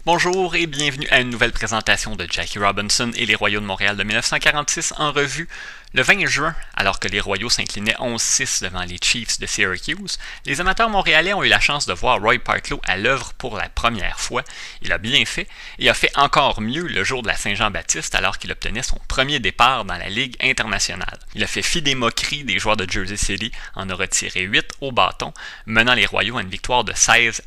Bonjour et bienvenue à une nouvelle présentation de Jackie Robinson et les Royaux de Montréal de 1946 en revue. Le 20 juin, alors que les Royaux s'inclinaient 11-6 devant les Chiefs de Syracuse, les amateurs montréalais ont eu la chance de voir Roy Partlow à l'œuvre pour la première fois. Il a bien fait et a fait encore mieux le jour de la Saint-Jean-Baptiste alors qu'il obtenait son premier départ dans la Ligue internationale. Il a fait fi des moqueries des joueurs de Jersey City, en a retiré 8 au bâton, menant les Royaux à une victoire de 16-2.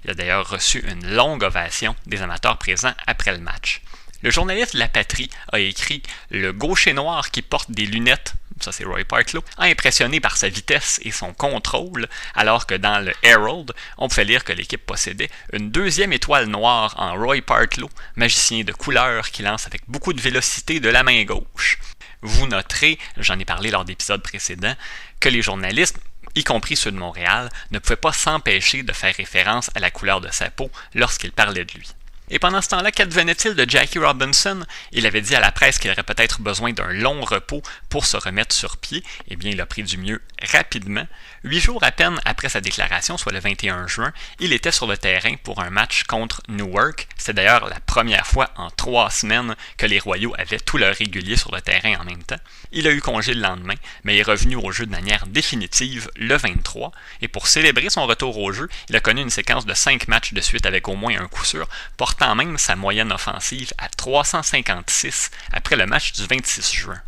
Il a d'ailleurs reçu une longue ovation des amateurs présents après le match. Le journaliste de La Patrie a écrit « Le gaucher noir qui porte des lunettes », ça c'est Roy Partlow, a impressionné par sa vitesse et son contrôle, alors que dans le Herald, on pouvait lire que l'équipe possédait une deuxième étoile noire en Roy Partlow, magicien de couleur qui lance avec beaucoup de vélocité de la main gauche. Vous noterez, j'en ai parlé lors d'épisodes précédents, que les journalistes, y compris ceux de Montréal, ne pouvaient pas s'empêcher de faire référence à la couleur de sa peau lorsqu'ils parlaient de lui. Et pendant ce temps-là, qu'advenait-il de Jackie Robinson? Il avait dit à la presse qu'il aurait peut-être besoin d'un long repos pour se remettre sur pied. Eh bien, il a pris du mieux rapidement. 8 jours à peine après sa déclaration, soit le 21 juin, il était sur le terrain pour un match contre Newark. C'était d'ailleurs la première fois en 3 semaines que les Royaux avaient tous leurs réguliers sur le terrain en même temps. Il a eu congé le lendemain, mais est revenu au jeu de manière définitive le 23. Et pour célébrer son retour au jeu, il a connu une séquence de 5 matchs de suite avec au moins un coup sûr, portant même sa moyenne offensive à 356 après le match du 26 juin.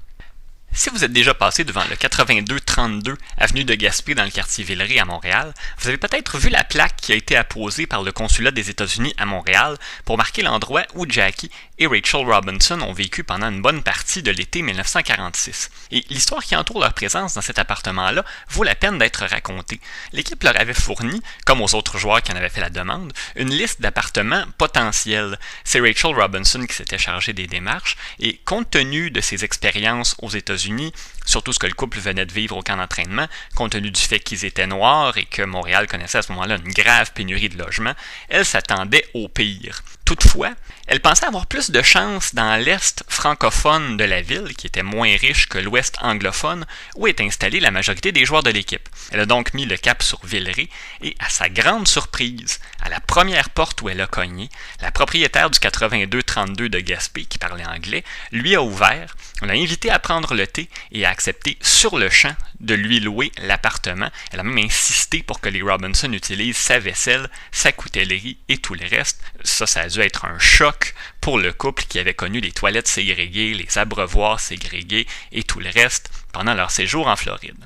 Si vous êtes déjà passé devant le 8232 avenue de Gaspé dans le quartier Villeray à Montréal, vous avez peut-être vu la plaque qui a été apposée par le consulat des États-Unis à Montréal pour marquer l'endroit où Jackie et Rachel Robinson ont vécu pendant une bonne partie de l'été 1946. Et l'histoire qui entoure leur présence dans cet appartement-là vaut la peine d'être racontée. L'équipe leur avait fourni, comme aux autres joueurs qui en avaient fait la demande, une liste d'appartements potentiels. C'est Rachel Robinson qui s'était chargée des démarches, et compte tenu de ses expériences aux États-Unis, surtout ce que le couple venait de vivre au camp d'entraînement, compte tenu du fait qu'ils étaient noirs et que Montréal connaissait à ce moment-là une grave pénurie de logements, elle s'attendait au pire. Toutefois, elle pensait avoir plus de chance dans l'est francophone de la ville, qui était moins riche que l'ouest anglophone, où est installée la majorité des joueurs de l'équipe. Elle a donc mis le cap sur Villeray, et à sa grande surprise, à la première porte où elle a cogné, la propriétaire du 8232 de Gaspé, qui parlait anglais, lui a ouvert, on l'a invité à prendre le thé et a accepté sur le champ de lui louer l'appartement. Elle a même insisté pour que les Robinson utilisent sa vaisselle, sa coutellerie et tout le reste. Ça a dû être un choc pour le couple qui avait connu les toilettes ségrégées, les abreuvoirs ségrégés et tout le reste pendant leur séjour en Floride.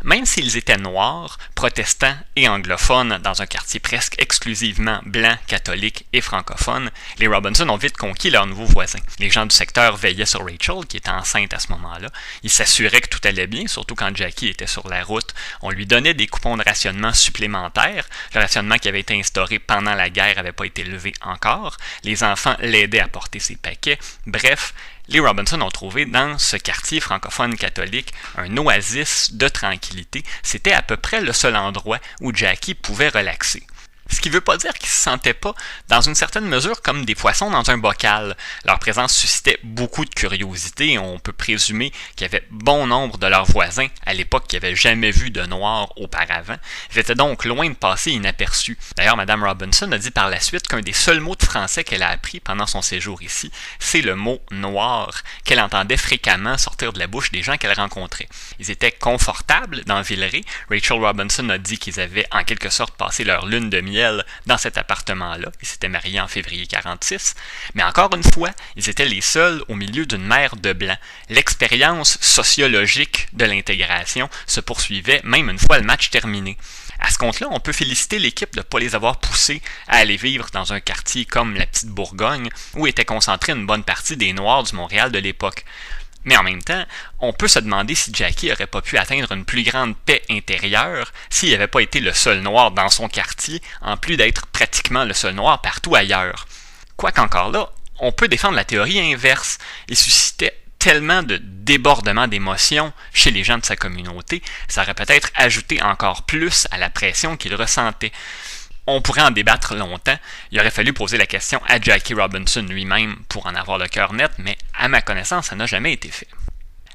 Même s'ils étaient noirs, protestants et anglophones dans un quartier presque exclusivement blanc, catholique et francophone, les Robinson ont vite conquis leurs nouveaux voisins. Les gens du secteur veillaient sur Rachel, qui était enceinte à ce moment-là. Ils s'assuraient que tout allait bien, surtout quand Jackie était sur la route. On lui donnait des coupons de rationnement supplémentaires. Le rationnement qui avait été instauré pendant la guerre n'avait pas été levé encore. Les enfants l'aidaient à porter ses paquets. Bref, les Robinson ont trouvé dans ce quartier francophone catholique un oasis de tranquillité. C'était à peu près le seul endroit où Jackie pouvait relaxer. Ce qui ne veut pas dire qu'ils ne se sentaient pas, dans une certaine mesure, comme des poissons dans un bocal. Leur présence suscitait beaucoup de curiosité et on peut présumer qu'il y avait bon nombre de leurs voisins à l'époque qui n'avaient jamais vu de noirs auparavant. Ils étaient donc loin de passer inaperçus. D'ailleurs, Mme Robinson a dit par la suite qu'un des seuls mots de français qu'elle a appris pendant son séjour ici, c'est le mot « noir » qu'elle entendait fréquemment sortir de la bouche des gens qu'elle rencontrait. Ils étaient confortables dans Villeray. Rachel Robinson a dit qu'ils avaient en quelque sorte passé leur lune de miel dans cet appartement-là. Ils s'étaient mariés en février 1946. Mais encore une fois, ils étaient les seuls au milieu d'une mer de blancs. L'expérience sociologique de l'intégration se poursuivait même une fois le match terminé. À ce compte-là, on peut féliciter l'équipe de ne pas les avoir poussés à aller vivre dans un quartier comme la Petite Bourgogne, où était concentrée une bonne partie des Noirs du Montréal de l'époque. Mais en même temps, on peut se demander si Jackie n'aurait pas pu atteindre une plus grande paix intérieure s'il n'avait pas été le seul noir dans son quartier, en plus d'être pratiquement le seul noir partout ailleurs. Quoiqu'encore là, on peut défendre la théorie inverse. Il suscitait tellement de débordement d'émotions chez les gens de sa communauté, ça aurait peut-être ajouté encore plus à la pression qu'il ressentait. On pourrait en débattre longtemps. Il aurait fallu poser la question à Jackie Robinson lui-même pour en avoir le cœur net, mais à ma connaissance, ça n'a jamais été fait.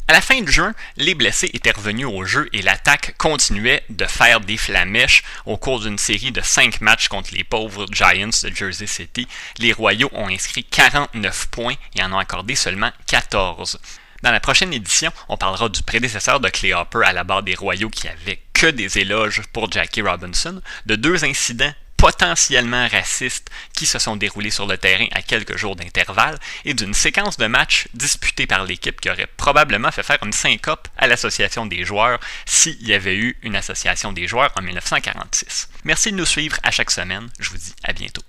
À la fin de juin, les blessés étaient revenus au jeu et l'attaque continuait de faire des flamèches au cours d'une série de 5 matchs contre les pauvres Giants de Jersey City. Les Royaux ont inscrit 49 points et en ont accordé seulement 14. Dans la prochaine édition, on parlera du prédécesseur de Clay Hopper à la barre des Royaux qui avait que des éloges pour Jackie Robinson, de 2 incidents potentiellement racistes qui se sont déroulés sur le terrain à quelques jours d'intervalle et d'une séquence de matchs disputés par l'équipe qui aurait probablement fait faire une syncope à l'association des joueurs s'il y avait eu une association des joueurs en 1946. Merci de nous suivre à chaque semaine. Je vous dis à bientôt.